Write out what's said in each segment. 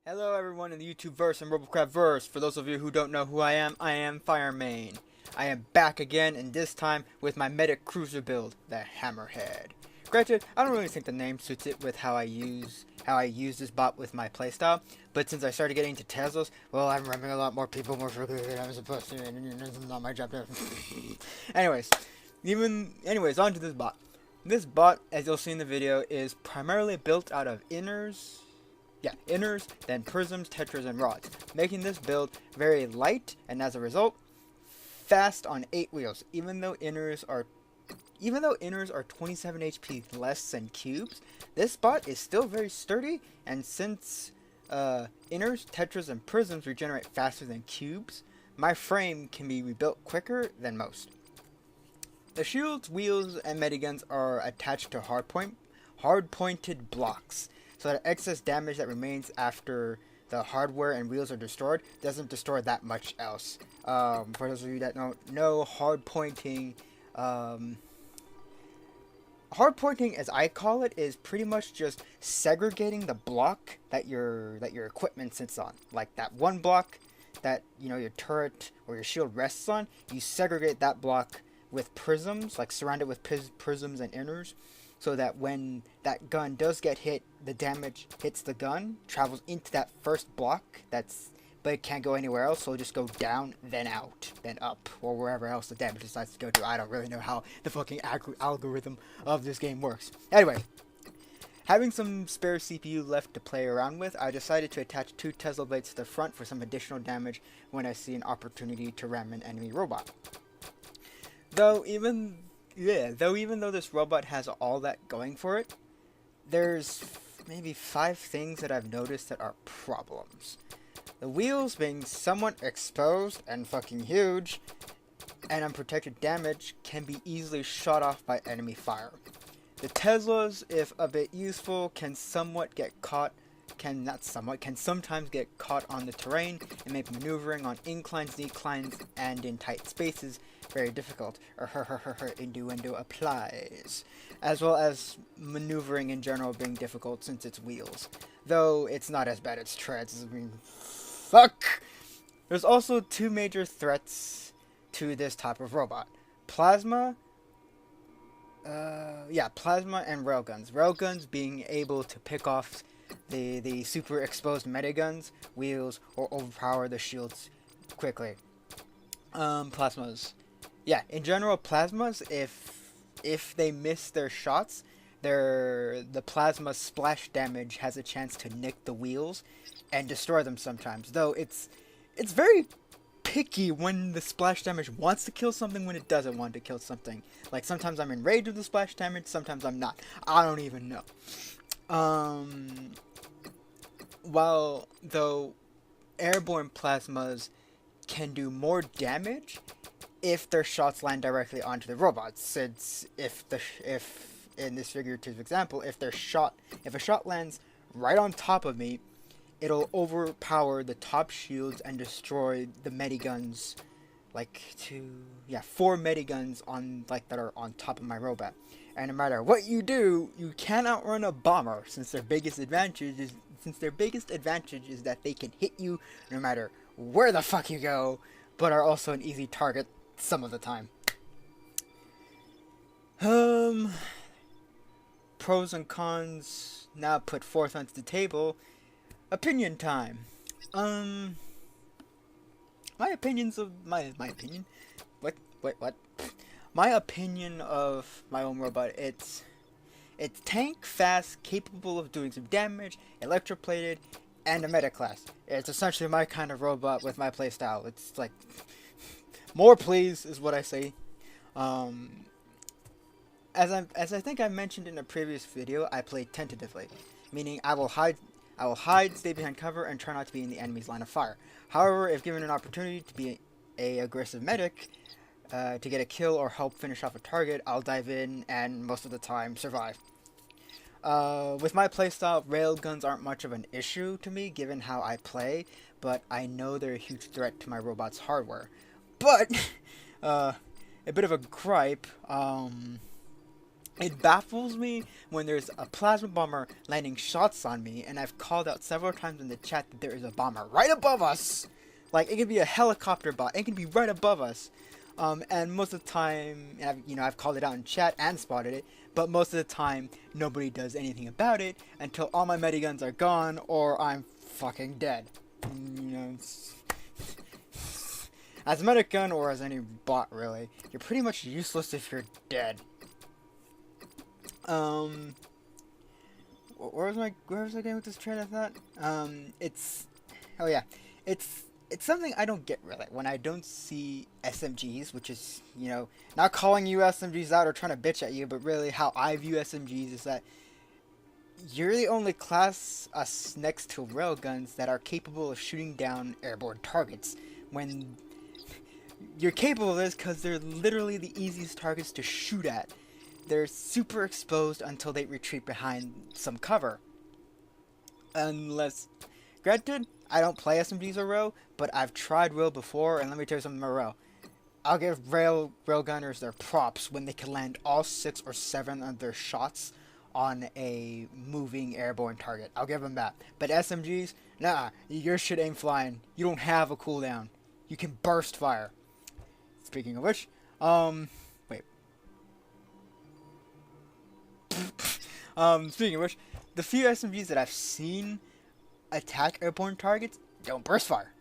Hello everyone in the YouTube verse and Robocraft verse. For those of you who don't know who I am Firemane. I am back again, and this time with my Medic Cruiser build, the Hammerhead. Granted, I don't really think the name suits it with how I use this bot with my playstyle, but since I started getting into Teslas, well, I'm running a lot more people more frequently than I'm supposed to, and it's not my job to... anyways, onto this bot. This bot, as you'll see in the video, is primarily built out of inners, then prisms, tetras, and rods, making this build very light, and as a result, fast on 8 wheels. Even though inners are 27 HP less than cubes, this bot is still very sturdy, and since inners, tetras, and prisms regenerate faster than cubes, my frame can be rebuilt quicker than most. The shields, wheels, and mediguns are attached to hard-pointed blocks, so that excess damage that remains after the hardware and wheels are destroyed doesn't destroy that much else. For those of you that don't know, hard pointing, as I call it, is pretty much just segregating the block that your equipment sits on. Like that one block that your turret or your shield rests on, you segregate that block with prisms, like surround it with prisms and inners, so that when that gun does get hit, the damage hits the gun, travels into that first block, but it can't go anywhere else, so it'll just go down, then out, then up, or wherever else the damage decides to go to. I don't really know how the fucking algorithm of this game works. Anyway, having some spare CPU left to play around with, I decided to attach 2 Tesla blades to the front for some additional damage when I see an opportunity to ram an enemy robot. Though even though this robot has all that going for it, there's maybe 5 things that I've noticed that are problems. The wheels being somewhat exposed and fucking huge, and unprotected damage can be easily shot off by enemy fire. The Teslas, if a bit useful, can sometimes get caught on the terrain and make maneuvering on inclines, declines, and in tight spaces very difficult. Innuendo applies. As well as maneuvering in general being difficult since it's wheels. Though it's not as bad as treads. I mean, fuck! There's also 2 major threats to this type of robot. Plasma and railguns. Railguns being able to pick off the super exposed mediguns, wheels, or overpower the shields quickly. Plasmas. Yeah, in general, plasmas, if they miss their shots, the plasma splash damage has a chance to nick the wheels and destroy them sometimes. Though it's very picky when the splash damage wants to kill something, when it doesn't want to kill something. Like, sometimes I'm enraged with the splash damage, sometimes I'm not. I don't even know. While though airborne plasmas can do more damage if their shots land directly onto the robots, since if in this figurative example, if a shot lands right on top of me, it'll overpower the top shields and destroy the mediguns, 4 mediguns that are on top of my robot. And no matter what you do, you can't outrun a bomber, since their biggest advantage is that they can hit you no matter where the fuck you go, but are also an easy target some of the time. Pros and cons now put forth onto the table. Opinion time. My opinion of my own robot, it's tank, fast, capable of doing some damage, electroplated, and a meta class. It's essentially my kind of robot with my playstyle. It's like, more please is what I say. As I think I mentioned in a previous video, I play tentatively, meaning I will hide, stay behind cover, and try not to be in the enemy's line of fire. However, if given an opportunity to be a aggressive medic, to get a kill or help finish off a target, I'll dive in and most of the time survive. With my playstyle, railguns aren't much of an issue to me given how I play, but I know they're a huge threat to my robot's hardware. But, a bit of a gripe, It baffles me when there's a plasma bomber landing shots on me, and I've called out several times in the chat that there is a bomber right above us. Like, it could be a helicopter bot, it could be right above us. And most of the time, I've called it out in chat and spotted it, but most of the time, nobody does anything about it until all my mediguns are gone or I'm fucking dead. As a medic gun or as any bot, really, you're pretty much useless if you're dead. Where was I going with this train of thought? It's something I don't get really when I don't see SMGs, which is, not calling you SMGs out or trying to bitch at you, but really how I view SMGs is that you're the only class next to railguns that are capable of shooting down airborne targets. When you're capable of this because they're literally the easiest targets to shoot at. They're super exposed until they retreat behind some cover. Unless, granted, I don't play SMGs or rail, but I've tried rail before, and let me tell you something about rail. I'll give railgunners their props when they can land all 6 or 7 of their shots on a moving airborne target. I'll give them that. But SMGs, nah, your shit ain't flying. You don't have a cooldown. You can burst fire. Speaking of which, speaking of which, the few SMGs that I've seen attack airborne targets don't burst fire.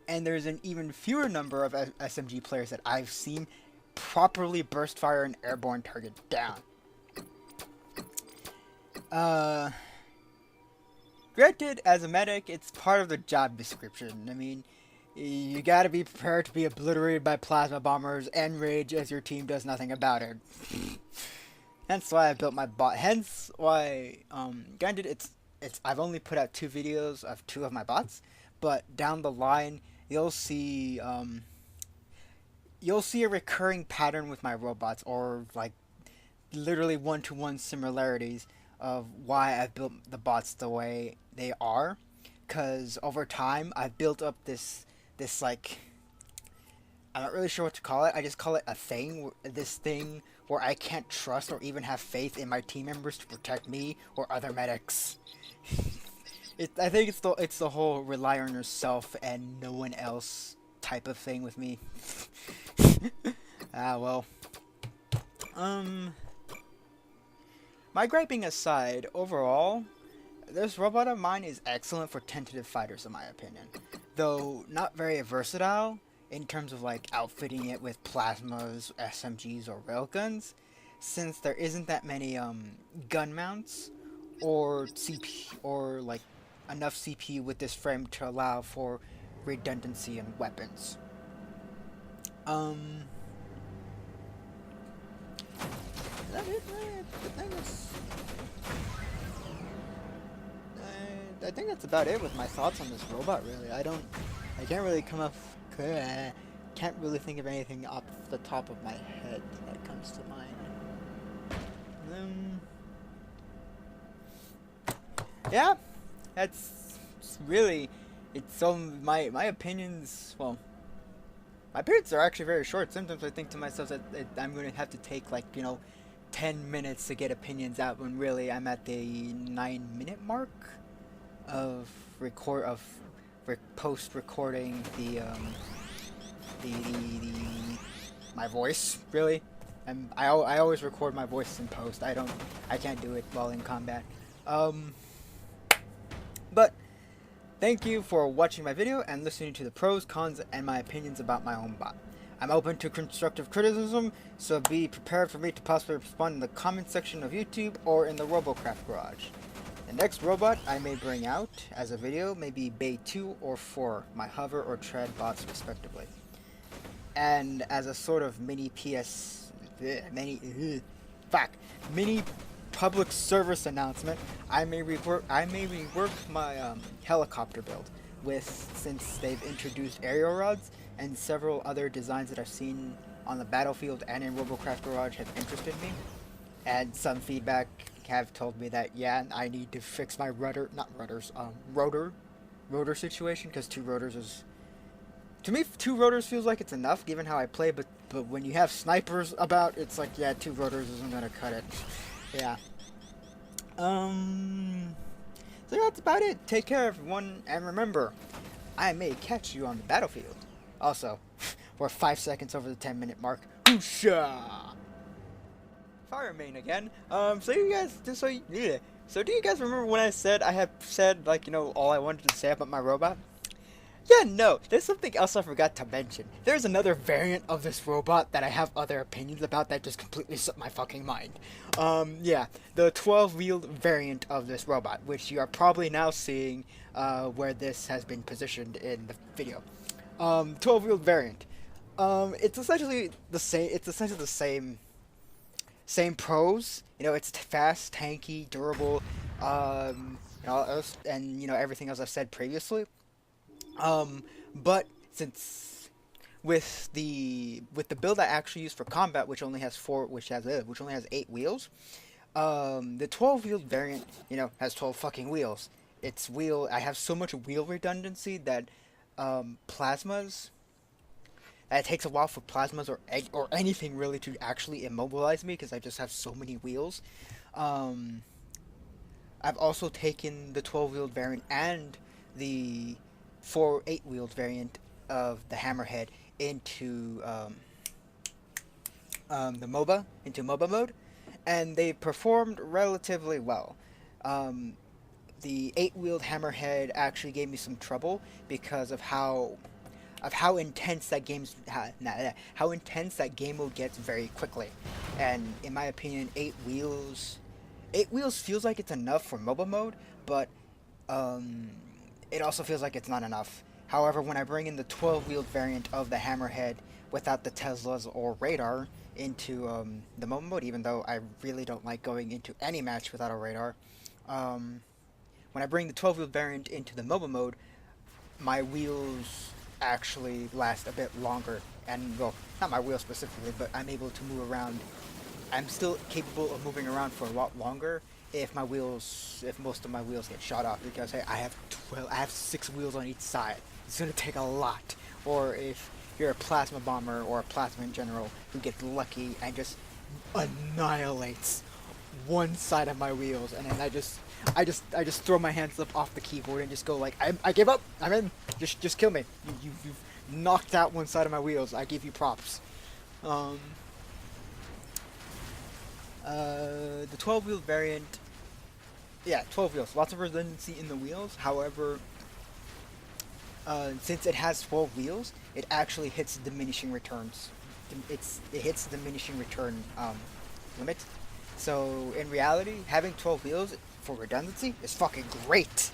And there's an even fewer number of SMG players that I've seen properly burst fire an airborne target down. Granted, as a medic, it's part of the job description. I mean, you gotta be prepared to be obliterated by plasma bombers and rage as your team does nothing about it. Hence why I built my bot. Hence why, granted, I've only put out 2 videos of 2 of my bots, but down the line, you'll see a recurring pattern with my robots, or like literally one-to-one similarities of why I've built the bots the way they are. Because over time, I've built up this like, I'm not really sure what to call it. I just call it a thing. This thing where I can't trust or even have faith in my team members to protect me or other medics. I think it's the whole rely on yourself and no one else type of thing with me. Well. My griping aside, overall, this robot of mine is excellent for tentative fighters in my opinion. Though not very versatile in terms of like outfitting it with plasmas, SMGs, or railguns, since there isn't that many gun mounts or CP or like enough CPU with this frame to allow for redundancy in weapons. Is that it? I think that's about it with my thoughts on this robot. Really, I can't really can't really think of anything off the top of my head that comes to mind. Yeah, it's so my opinions. Well, my opinions are actually very short. Sometimes I think to myself that I'm going to have to take 10 minutes to get opinions out when really I'm at the 9-minute mark of post recording my voice. Really, I always record my voice in post. I can't do it while in combat. But thank you for watching my video and listening to the pros, cons, and my opinions about my own bot. I'm open to constructive criticism, so be prepared for me to possibly respond in the comment section of YouTube or in the Robocraft Garage. The next robot I may bring out as a video may be Bay 2 or 4, my hover or tread bots respectively. And as a sort of mini public service announcement, I may rework my helicopter build since they've introduced aerial rods, and several other designs that I've seen on the battlefield and in Robocraft Garage have interested me. And some feedback have told me that, yeah, I need to fix my rotor situation, because 2 rotors is... To me, 2 rotors feels like it's enough, given how I play, but when you have snipers about, it's like, yeah, 2 rotors isn't gonna cut it. Yeah. So yeah, that's about it. Take care, everyone, and remember, I may catch you on the battlefield. Also, we're 5 seconds over the 10-minute mark. Whoosha! Firemane again. So you guys, just so you, yeah. So do you guys remember when I said I had said, like, all I wanted to say about my robot? Yeah, no, there's something else I forgot to mention. There's another variant of this robot that I have other opinions about that just completely slipped my fucking mind. Yeah, the 12-wheeled variant of this robot, which you are probably now seeing, where this has been positioned in the video. 12-wheeled variant. It's essentially the same pros. It's fast, tanky, durable, and everything else I've said previously. But since with the build I actually use for combat, which only has 8 wheels, the 12-wheeled variant, has 12 fucking wheels. I have so much wheel redundancy that plasmas. It takes a while for plasmas or anything really to actually immobilize me because I just have so many wheels. Um, I've also taken the 12-wheeled variant and the 8-wheeled variant of the Hammerhead into MOBA mode, and they performed relatively well. Um, the 8-wheeled Hammerhead actually gave me some trouble because of how intense how intense that game mode gets very quickly, and in my opinion, 8 wheels feels like it's enough for MOBA mode, but um, it also feels like it's not enough. However, when I bring in the 12-wheeled variant of the Hammerhead without the Teslas or radar into the MOBA mode, even though I really don't like going into any match without a radar, um, when I bring the 12-wheeled variant into the MOBA mode, my wheels actually last a bit longer. And, well, not my wheels specifically, but I'm able to move around. I'm still capable of moving around for a lot longer if most of my wheels get shot off, because hey, I have 6 wheels on each side. It's gonna take a lot. Or if you're a plasma bomber or a plasma in general who gets lucky and just annihilates one side of my wheels, and then I just throw my hands up off the keyboard and just go like, I give up. I'm in. Just kill me. You've knocked out one side of my wheels. I give you props. Um, the 12-wheel variant, yeah, 12 wheels. Lots of redundancy in the wheels. However, since it has 12 wheels, it actually hits diminishing returns. It hits the diminishing return limit. So in reality, having 12 wheels for redundancy is fucking great,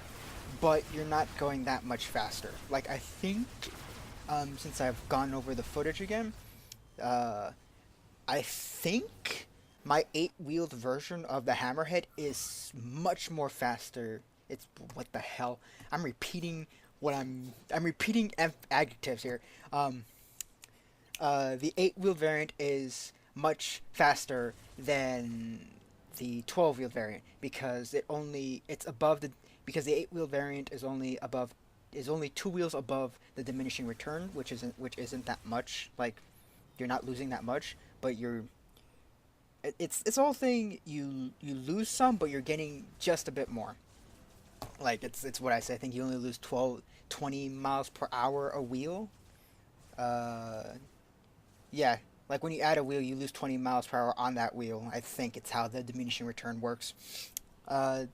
but you're not going that much faster. Like, I think, since I've gone over the footage again, uh, I think my 8-wheeled version of the Hammerhead is much more faster. It's what the hell? I'm repeating adjectives here. The 8-wheel variant is much faster than the 12-wheel variant because because the 8-wheel variant is only 2 wheels above the diminishing return, which isn't that much. Like, you're not losing that much, but it's all thing, you lose some, but you're getting just a bit more. Like, it's what I say. I think you only lose 20 miles per hour a wheel. Uh, yeah, like when you add a wheel, you lose 20 miles per hour on that wheel. I think it's how the diminishing return works. Uh,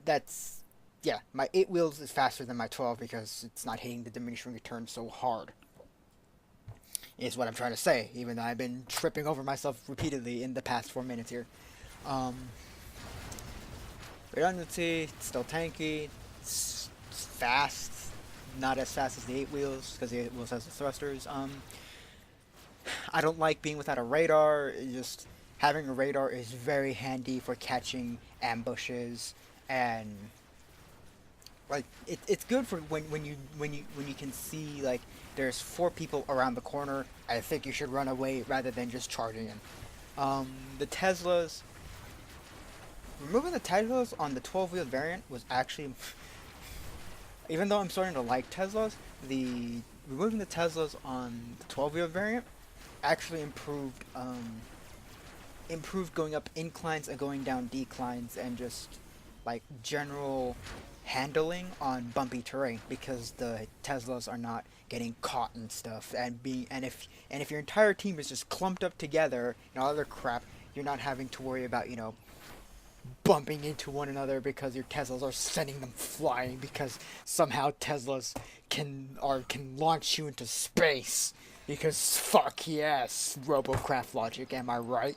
that's yeah. My 8 wheels is faster than my 12 because it's not hitting the diminishing return so hard. Is what I'm trying to say. Even though I've been tripping over myself repeatedly in the past 4 minutes here. Um, Redundancy, still tanky, it's fast, not as fast as the 8 wheels because the 8 wheels has the thrusters. I don't like being without a radar. Just having a radar is very handy for catching ambushes, and like it's good for when you can see like there's 4 people around the corner. I think you should run away rather than just charging in. The Teslas. Removing the Teslas on the 12-wheel variant was actually, even though I'm starting to like Teslas, the removing the Teslas on the 12-wheel variant actually improved improved going up inclines and going down declines, and just like general handling on bumpy terrain, because the Teslas are not getting caught and stuff, and if your entire team is just clumped up together and all other crap, you're not having to worry about, bumping into one another because your Teslas are sending them flying, because somehow Teslas can launch you into space, because fuck yes, Robocraft logic, am I right?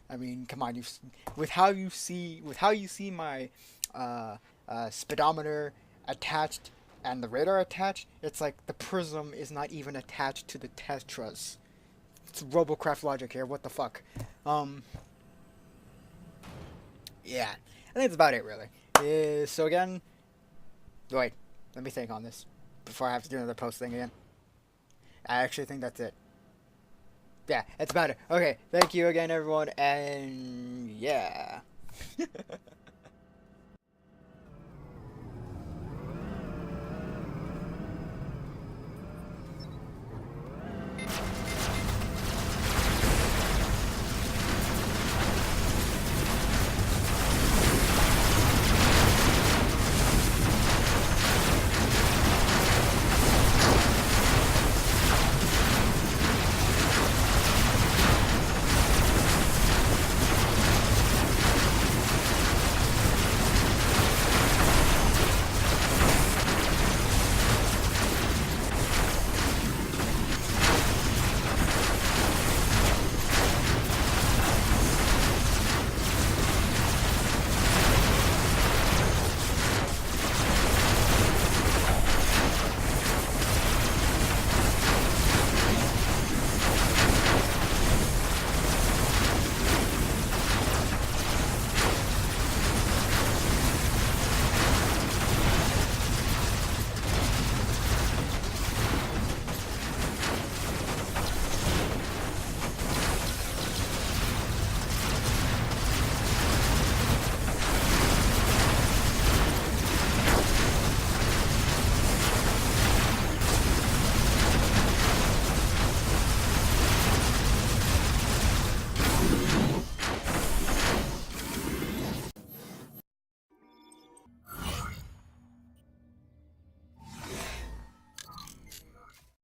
I mean, come on, with how you see my speedometer attached and the radar attached, it's like the prism is not even attached to the Tetras. It's Robocraft logic here. What the fuck? Yeah, I think that's about it, really. So again, wait, let me think on this before I have to do another post thing again. I actually think that's it. Yeah, that's about it. Okay, thank you again, everyone, and yeah.